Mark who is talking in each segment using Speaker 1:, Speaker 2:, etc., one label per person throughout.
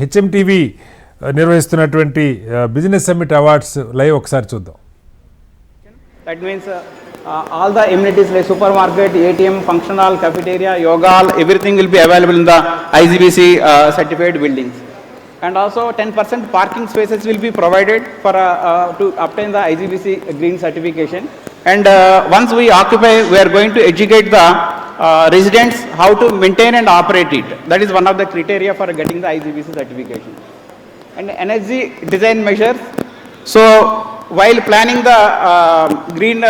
Speaker 1: HMTV నిర్వహిస్తున్నటువంటి business summit awards live ఒకసారి చూద్దాం.
Speaker 2: That means all the amenities like supermarket, ATM, function hall, cafeteria, yoga hall, everything will be available in the IGBC certified buildings. And also 10% parking spaces will be provided for to obtain the IGBC green certification. And once we occupy, we are going to educate the residents how to maintain and operate it. That is one of the criteria for getting the IGBC certification. And energy design measures. So while planning the green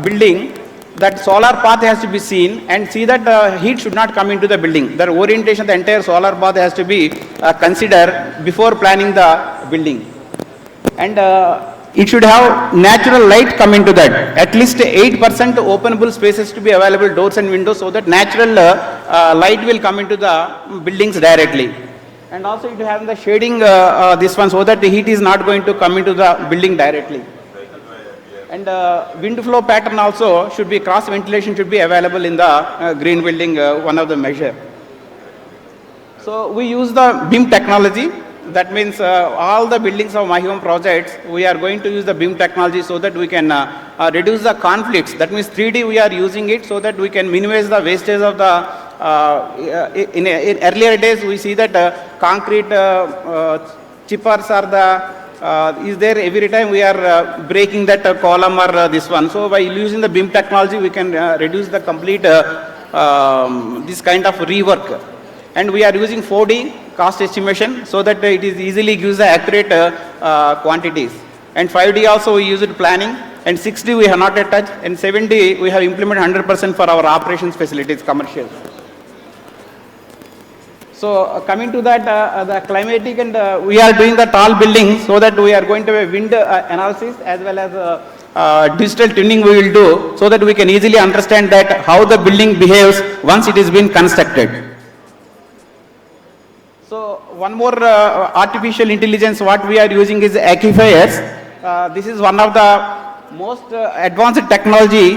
Speaker 2: building, that solar path has to be seen and see that heat should not come into the building. The orientation, the entire solar path has to be considered before planning the building. And it should have natural light come into that. At least 8% openable spaces to be available, doors and windows, so that natural light will come into the buildings directly. And also it have the shading this one, so that the heat is not going to come into the building directly. And wind flow pattern also should be, cross ventilation should be available in the green building, one of the measure. So we use the BIM technology. That means all the buildings of my home projects, we are going to use the BIM technology so that we can reduce the conflicts. That means 3D we are using it so that we can minimize the wastage of the in earlier days we see that concrete chippers are the is there every time we are breaking that column or this one. So by using the BIM technology we can reduce the complete this kind of rework. And we are using 4D cost estimation so that it is easily gives the accurate quantities. And 5D also we use it planning. And 6D we have not yet touched. And 7D we have implemented 100% for our operations facilities commercial. So coming to that, the climatic, and we are doing the tall buildings so that we are going to have wind analysis as well as digital tuning we will do so that we can easily understand that how the building behaves once it is been constructed. So one more artificial intelligence what we are using is aquifers. This is one of the most advanced technology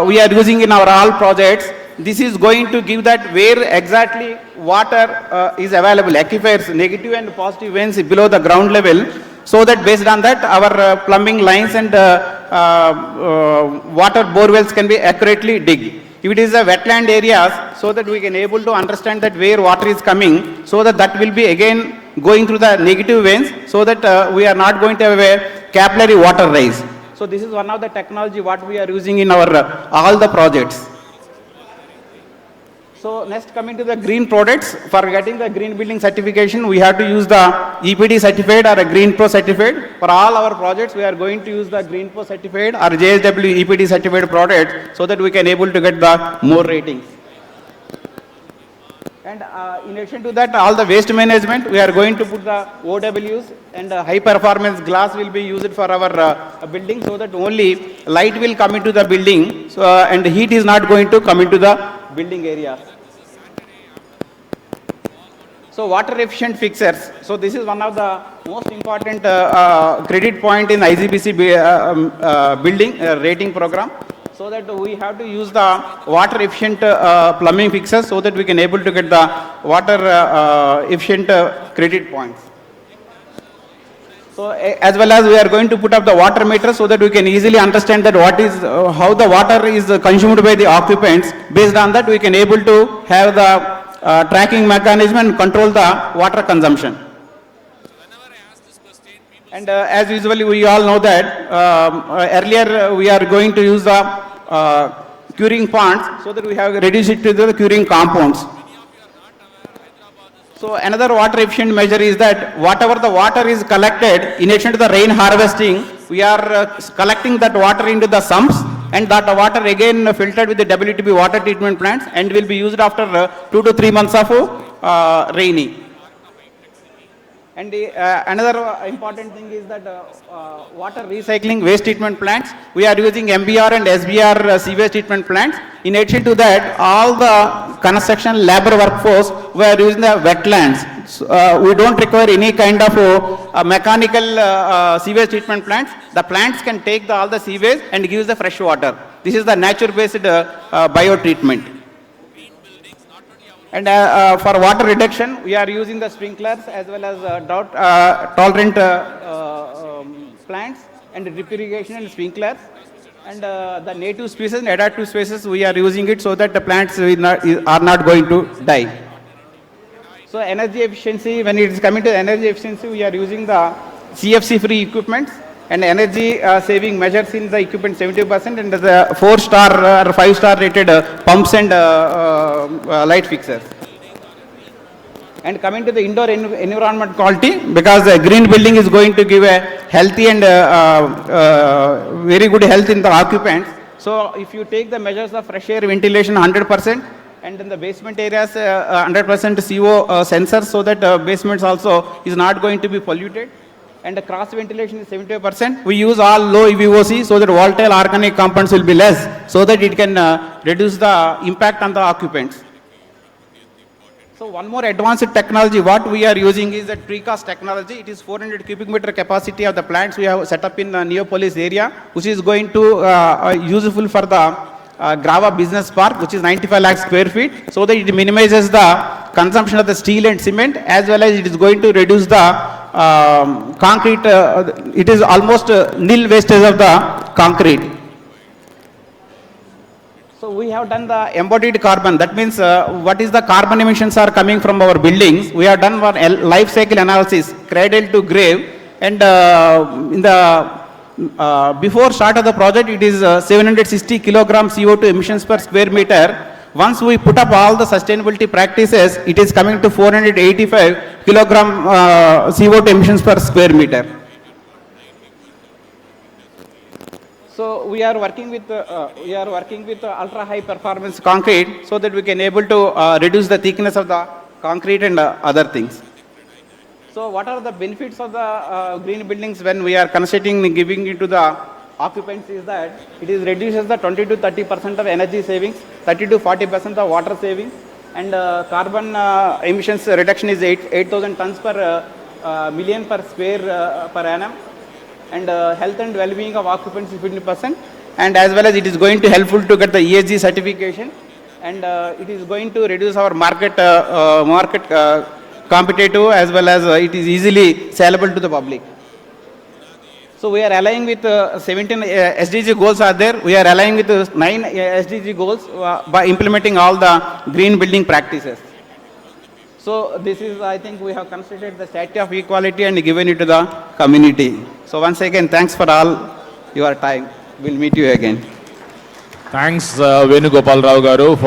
Speaker 2: we are using in our all projects. This is going to give that where exactly water is available, aquifers, negative and positive veins below the ground level, so that based on that our plumbing lines and water bore wells can be accurately dig. If it is a wetland areas, so that we can able to understand that where water is coming, so that that will be again going through the negative veins, so that we are not going to have a capillary water rise. So this is one of the technology what we are using in our all the projects. So next coming to the green products, for getting the green building certification, we have to use the EPD certified or a Green Pro certified. For all our projects, we are going to use the Green Pro certified or JSW EPD certified product so that we can able to get the more ratings. And in addition to that, all the waste management, we are going to put the OWs and high performance glass will be used for our building so that only light will come into the building and heat is not going to come into the building area. So water efficient fixtures. So this is one of the most important credit point in IGBC building rating program. So that we have to use the water efficient plumbing fixtures so that we can able to get the water efficient credit points. So as well as we are going to put up the water meter so that we can easily understand that what is how the water is consumed by the occupants. Based on that we can able to have the tracking mechanism and control the water consumption. And as usually we all know that earlier we are going to use the curing ponds so that we have reduced it to the curing compounds. So another water efficient measure is that whatever the water is collected, in addition to the rain harvesting, we are collecting that water into the sumps, and that water again filtered with the WTB water treatment plants and will be used after 2 to 3 months of rainy. And another important thing is that water recycling waste treatment plants. We are using MBR and SBR sewage treatment plants. In addition to that, all the construction labor workforce, we are using the wetlands. So, we don't require any kind of mechanical sewage treatment plants. The plants can take all the sewage and give the fresh water. This is the nature-based bio treatment. And for water reduction, we are using the sprinklers as well as drought tolerant plants and drip irrigation and sprinklers. And the native species and adaptive species, we are using it so that the plants are not going to die. So energy efficiency, when it is coming to energy efficiency, we are using the CFC free equipments and energy saving measures in the equipment 70% and the 4-star or 5-star rated pumps and light fixers. And coming to the indoor environment quality, because the green building is going to give a healthy and very good health in the occupants. So if you take the measures of fresh air ventilation 100%, and in the basement areas 100% CO sensors, so that basements also is not going to be polluted. And the cross ventilation is 75%. We use all low VOC so that volatile organic compounds will be less, so that it can reduce the impact on the occupants. So one more advanced technology what we are using is the precast technology. It is 400 cubic meter capacity of the plants we have set up in Neopolis area, which is going to useful for the Grava business park, which is 95 lakh square feet, so that it minimizes the consumption of the steel and cement, as well as it is going to reduce the concrete. It is almost nil wastage of the concrete. So we have done the embodied carbon. That means what is the carbon emissions are coming from our buildings. We have done one life cycle analysis, cradle to grave, and in the before start of the project, it is 760 kilogram CO2 emissions per square meter. Once we put up all the sustainability practices, it is coming to 485 kilogram CO2 emissions per square meter. So we are working with ultra high performance concrete, so that we can able to reduce the thickness of the concrete and other things. So what are the benefits of the green buildings when we are constructing and giving it to the occupants is that it is reduces the 20 to 30% of energy savings, 30 to 40% of water savings, and carbon emissions reduction is 8,000 tons per million per square per annum, and health and well-being of occupants is 50%, and as well as it is going to helpful to get the ESG certification, and it is going to reduce our market competitive, as well as it is easily sellable to the public. So we are aligning with 17 SDG goals are there. We are aligning with 9 SDG goals by implementing all the green building practices. So this is, I think we have considered the statue of equality and given it to the community. So once again, thanks for all your time. We'll meet you again.
Speaker 3: Thanks, Venugopal Rao garu.